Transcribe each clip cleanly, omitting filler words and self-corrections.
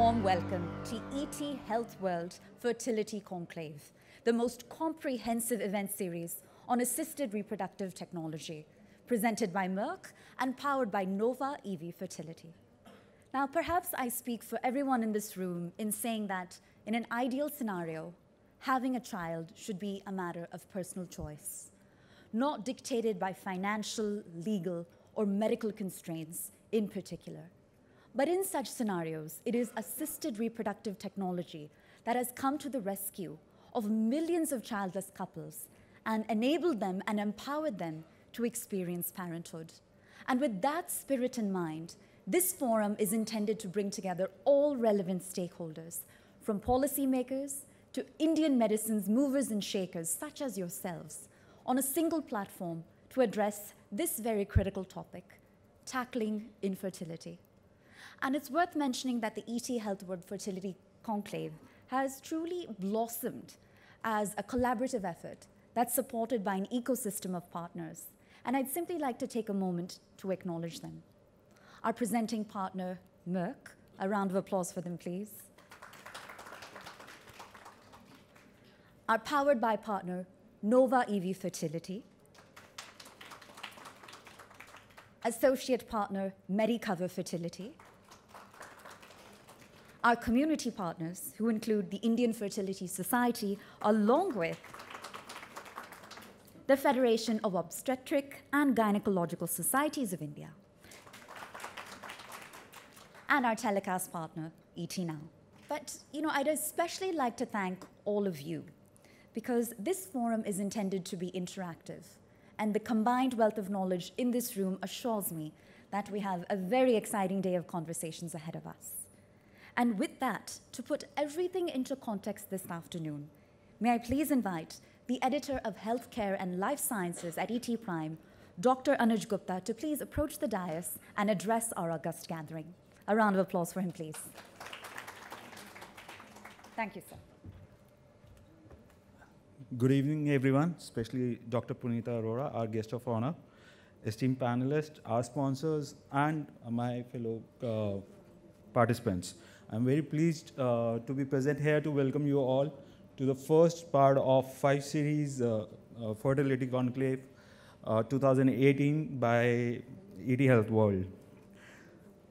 warm welcome to ET Health World Fertility Conclave, the most comprehensive event series on assisted reproductive technology, presented by Merck and powered by Nova EV Fertility. Now, perhaps I speak for everyone in this room in saying that in an ideal scenario, having a child should be a matter of personal choice, not dictated by financial, legal, or medical constraints in particular. But in such scenarios, it is assisted reproductive technology that has come to the rescue of millions of childless couples and enabled them and empowered them to experience parenthood. And with that spirit in mind, this forum is intended to bring together all relevant stakeholders, from policymakers to Indian medicine's movers and shakers, such as yourselves, on a single platform to address this very critical topic, tackling infertility. And it's worth mentioning that the ET Health World Fertility Conclave has truly blossomed as a collaborative effort that's supported by an ecosystem of partners. And I'd simply like to take a moment to acknowledge them. Our presenting partner, Merck. A round of applause for them, please. Our powered by partner, Nova EV Fertility. Associate partner, Medicover Fertility. Our community partners, who include the Indian Fertility Society, along with the Federation of Obstetric and Gynecological Societies of India, and our telecast partner, ET Now. But, I'd especially like to thank all of you, because this forum is intended to be interactive, and the combined wealth of knowledge in this room assures me that we have a very exciting day of conversations ahead of us. And with that, to put everything into context this afternoon, may I please invite the editor of Healthcare and Life Sciences at ET Prime, Dr. Anuj Gupta, to please approach the dais and address our august gathering. A round of applause for him, please. Thank you, sir. Good evening, everyone, especially Dr. Punita Arora, our guest of honor, esteemed panelists, our sponsors, and my fellow participants. I'm very pleased to be present here to welcome you all to the first part of 5 series Fertility Conclave 2018 by ET Health World.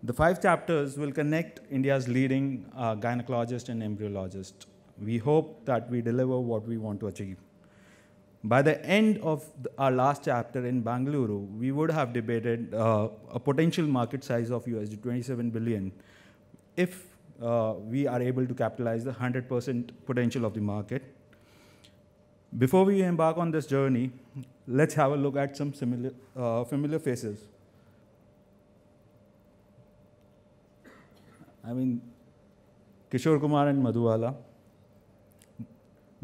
The 5 chapters will connect India's leading gynecologists and embryologists. We hope that we deliver what we want to achieve. By the end of our last chapter in Bangalore, we would have debated a potential market size of USD 27 billion if we are able to capitalize the 100% potential of the market. Before we embark on this journey, let's have a look at some familiar faces. I mean, Kishore Kumar and Madhuwala,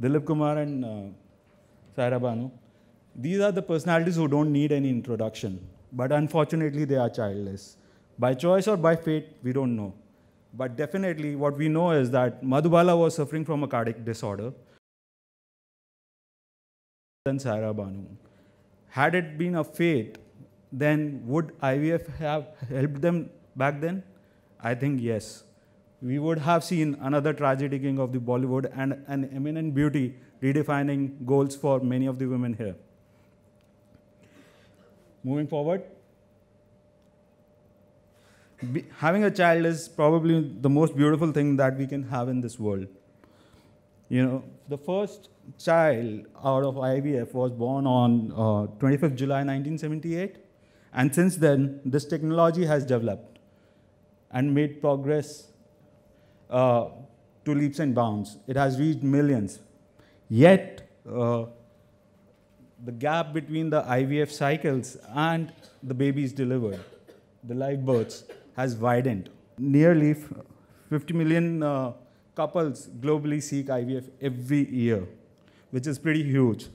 Dilip Kumar and Saira Banu. These are the personalities who don't need any introduction, but unfortunately they are childless. By choice or by fate, we don't know. But definitely what we know is that Madhubala was suffering from a cardiac disorder than Saira Banu. Had it been a fate, then would IVF have helped them back then? I think yes. We would have seen another tragedy king of the Bollywood and an eminent beauty redefining goals for many of the women here. Moving forward. Having a child is probably the most beautiful thing that we can have in this world. The first child out of IVF was born on 25th July 1978. And since then, this technology has developed and made progress to leaps and bounds. It has reached millions. Yet, the gap between the IVF cycles and the babies delivered, the live births, has widened. Nearly 50 million couples globally seek IVF every year, which is pretty huge.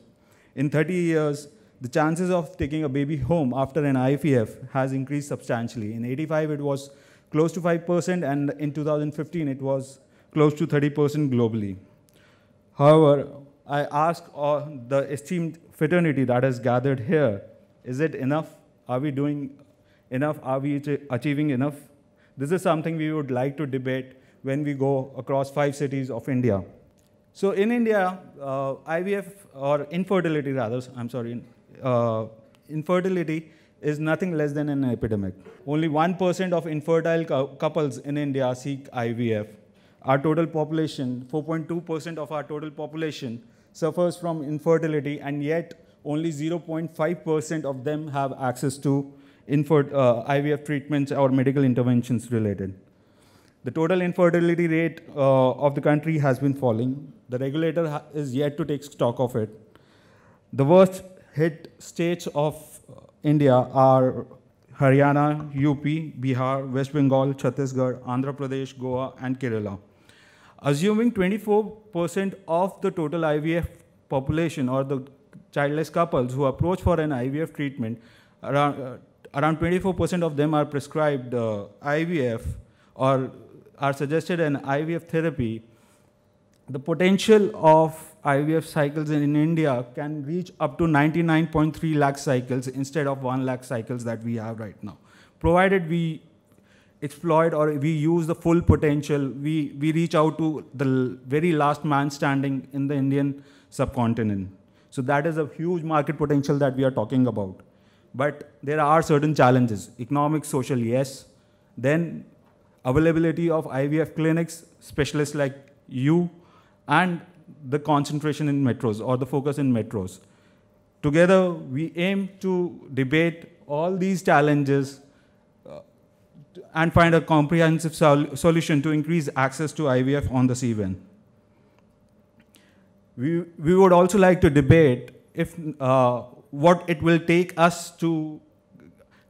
In 30 years, the chances of taking a baby home after an IVF has increased substantially. In 85, it was close to 5%, and in 2015, it was close to 30% globally. However, I ask the esteemed fraternity that has gathered here, is it enough? Are we doing enough? Are we achieving enough? This is something we would like to debate when we go across 5 cities of India. So in India, IVF, or infertility rather, infertility is nothing less than an epidemic. Only 1% of infertile couples in India seek IVF. Our total population, 4.2% of our total population suffers from infertility, and yet only 0.5% of them have access to IVF treatments or medical interventions related. The total infertility rate of the country has been falling. The regulator is yet to take stock of it. The worst hit states of India are Haryana, UP, Bihar, West Bengal, Chhattisgarh, Andhra Pradesh, Goa, and Kerala. Assuming 24% of the total IVF population, or the childless couples who approach for an IVF treatment, around 24% of them are prescribed IVF or are suggested an IVF therapy. The potential of IVF cycles in India can reach up to 99.3 lakh cycles instead of 1 lakh cycles that we have right now. Provided we exploit or we use the full potential, we reach out to the very last man standing in the Indian subcontinent. So that is a huge market potential that we are talking about. But there are certain challenges. Economic, social, yes. Then availability of IVF clinics, specialists like you, and the concentration in metros, or the focus in metros. Together, we aim to debate all these challenges and find a comprehensive solution to increase access to IVF on the CVN. We would also like to debate if what it will take us to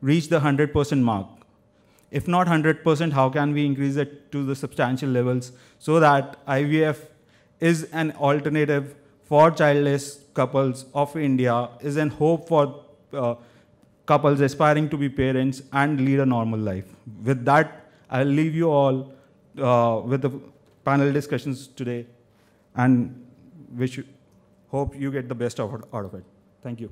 reach the 100% mark. If not 100%, how can we increase it to the substantial levels so that IVF is an alternative for childless couples of India, is an hope for couples aspiring to be parents and lead a normal life. With that, I'll leave you all with the panel discussions today, and hope you get the best out of it. Thank you.